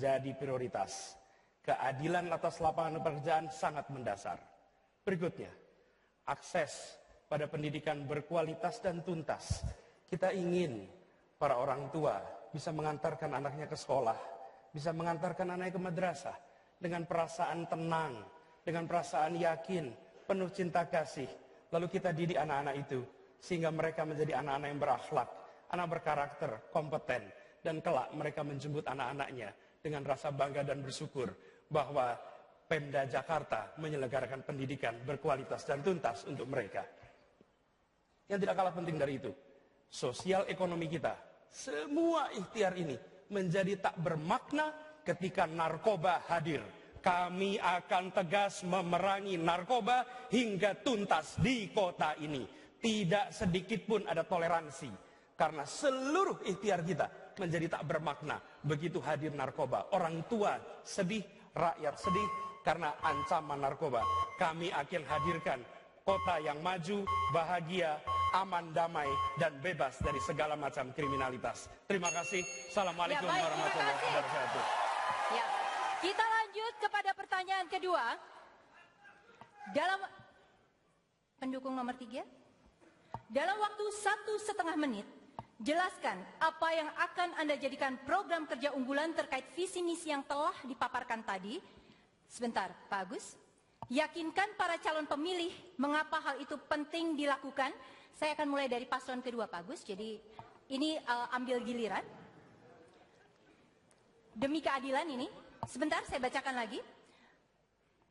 menjadi prioritas. Keadilan atas lapangan pekerjaan sangat mendasar. Berikutnya, akses pada pendidikan berkualitas dan tuntas. Kita ingin para orang tua bisa mengantarkan anaknya ke sekolah, bisa mengantarkan anaknya ke madrasah dengan perasaan tenang, dengan perasaan yakin, penuh cinta kasih. Lalu kita didik anak-anak itu sehingga mereka menjadi anak-anak yang berakhlak, anak berkarakter, kompeten, dan kelak mereka menjemput anak-anaknya dengan rasa bangga dan bersyukur bahwa Pemda Jakarta menyelenggarakan pendidikan berkualitas dan tuntas untuk mereka. Yang tidak kalah penting dari itu, sosial ekonomi kita, semua ikhtiar ini menjadi tak bermakna ketika narkoba hadir. Kami akan tegas memerangi narkoba hingga tuntas di kota ini. Tidak sedikit pun ada toleransi, karena seluruh ikhtiar kita menjadi tak bermakna begitu hadir narkoba. Orang tua sedih, rakyat sedih karena ancaman narkoba. Kami akan hadirkan kota yang maju, bahagia, aman, damai, dan bebas dari segala macam kriminalitas. Terima kasih. Assalamualaikum warahmatullahi wabarakatuh. Ya, kita lanjut kepada pertanyaan kedua. Dalam pendukung nomor 3, dalam waktu 1,5 menit, jelaskan apa yang akan Anda jadikan program kerja unggulan terkait visi misi yang telah dipaparkan tadi. Sebentar, Pak Agus. Yakinkan para calon pemilih mengapa hal itu penting dilakukan. Saya akan mulai dari paslon kedua, Pak Agus. Jadi ini ambil giliran. Demi keadilan ini, sebentar saya bacakan lagi.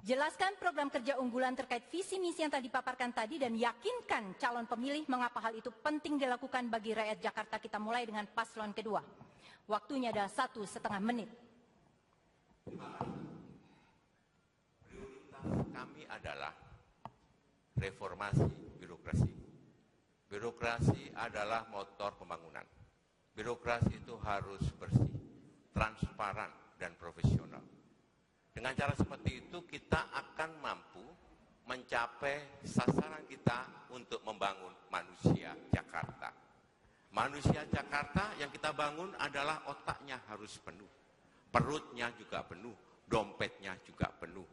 Jelaskan program kerja unggulan terkait visi misi yang telah dipaparkan tadi dan yakinkan calon pemilih mengapa hal itu penting dilakukan bagi rakyat Jakarta. Kita mulai dengan paslon kedua. Waktunya adalah 1,5 menit. Kami adalah reformasi birokrasi. Birokrasi adalah motor pembangunan. Birokrasi itu harus bersih, transparan, dan profesional. Dengan cara seperti itu kita akan mampu mencapai sasaran kita untuk membangun manusia Jakarta. Manusia Jakarta yang kita bangun adalah otaknya harus penuh, perutnya juga penuh, dompetnya juga penuh.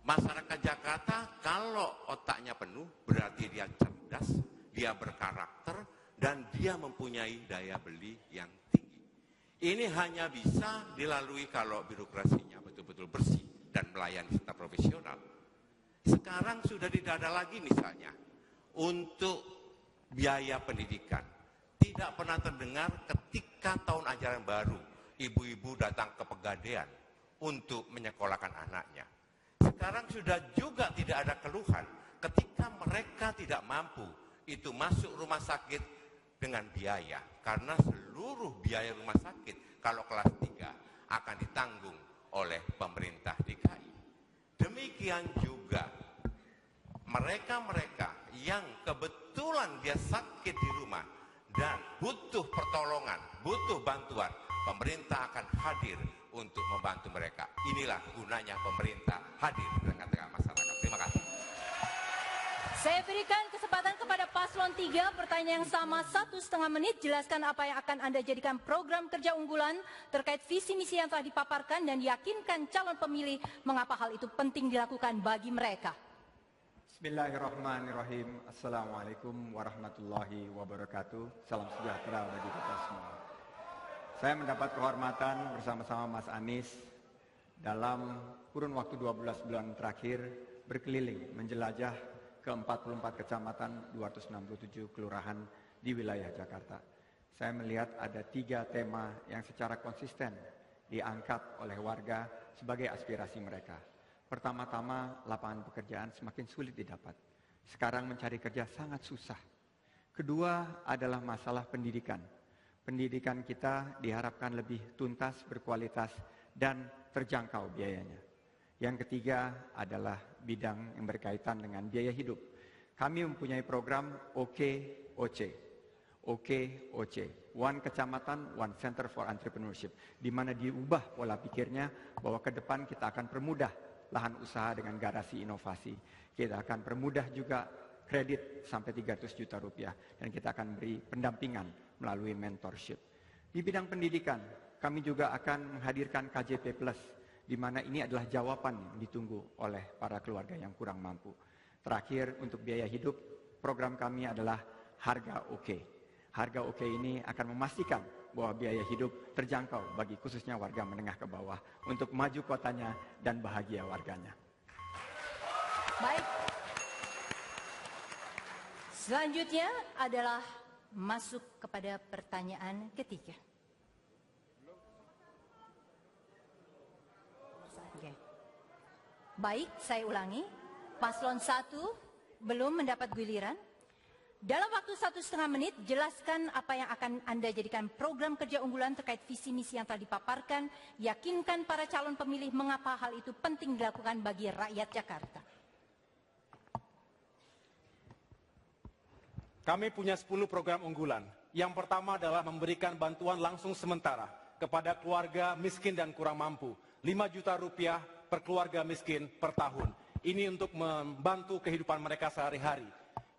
Masyarakat Jakarta kalau otaknya penuh berarti dia cerdas, dia berkarakter, dan dia mempunyai daya beli yang tinggi. Ini hanya bisa dilalui kalau birokrasinya betul-betul bersih dan melayani serta profesional. Sekarang sudah tidak ada lagi misalnya untuk biaya pendidikan. Tidak pernah terdengar ketika tahun ajaran baru ibu-ibu datang ke Pegadaian untuk menyekolahkan anaknya. Sekarang sudah juga tidak ada keluhan ketika mereka tidak mampu itu masuk rumah sakit dengan biaya. Karena seluruh biaya rumah sakit kalau kelas 3 akan ditanggung oleh pemerintah DKI. Demikian juga mereka-mereka yang kebetulan dia sakit di rumah dan butuh pertolongan, butuh bantuan, pemerintah akan hadir untuk membantu mereka. Inilah gunanya pemerintah hadir di tengah-tengah masyarakat. Terima kasih. Saya berikan kesempatan kepada paslon 3, pertanyaan yang sama 1,5 menit. Jelaskan apa yang akan Anda jadikan program kerja unggulan terkait visi misi yang telah dipaparkan dan yakinkan calon pemilih mengapa hal itu penting dilakukan bagi mereka. Bismillahirrahmanirrahim. Assalamualaikum warahmatullahi wabarakatuh. Salam sejahtera bagi kita semua. Saya mendapat kehormatan bersama-sama Mas Anies dalam kurun waktu 12 bulan terakhir berkeliling menjelajah ke 44 kecamatan, 267 kelurahan di wilayah Jakarta. Saya melihat ada 3 tema yang secara konsisten diangkat oleh warga sebagai aspirasi mereka. Pertama-tama, lapangan pekerjaan semakin sulit didapat. Sekarang mencari kerja sangat susah. Kedua adalah masalah pendidikan. Pendidikan kita diharapkan lebih tuntas, berkualitas, dan terjangkau biayanya. Yang ketiga adalah bidang yang berkaitan dengan biaya hidup. Kami mempunyai program OKOC. OKOC, One Kecamatan, One Center for Entrepreneurship, di mana diubah pola pikirnya bahwa ke depan kita akan permudah lahan usaha dengan garasi inovasi. Kita akan permudah juga kredit sampai 300 juta rupiah. Dan kita akan beri pendampingan melalui mentorship. Di bidang pendidikan, kami juga akan menghadirkan KJP Plus, di mana ini adalah jawaban yang ditunggu oleh para keluarga yang kurang mampu. Terakhir, untuk biaya hidup, program kami adalah Harga Oke. Harga Oke ini akan memastikan bahwa biaya hidup terjangkau bagi khususnya warga menengah ke bawah untuk maju kotanya dan bahagia warganya. Baik. Selanjutnya adalah masuk kepada pertanyaan ketiga. Oke. Baik, saya ulangi. Paslon 1 belum mendapat giliran. Dalam waktu 1,5 menit, jelaskan apa yang akan Anda jadikan program kerja unggulan terkait visi misi yang telah dipaparkan. Yakinkan para calon pemilih mengapa hal itu penting dilakukan bagi rakyat Jakarta. Kami punya 10 program unggulan. Yang pertama adalah memberikan bantuan langsung sementara kepada keluarga miskin dan kurang mampu. 5 juta rupiah per keluarga miskin per tahun. Ini untuk membantu kehidupan mereka sehari-hari.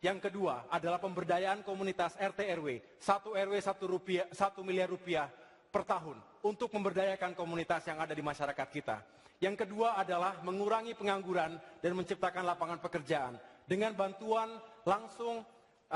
Yang kedua adalah pemberdayaan komunitas RT RW. 1 RW 1 miliar rupiah per tahun untuk memberdayakan komunitas yang ada di masyarakat kita. Yang kedua adalah mengurangi pengangguran dan menciptakan lapangan pekerjaan dengan bantuan langsung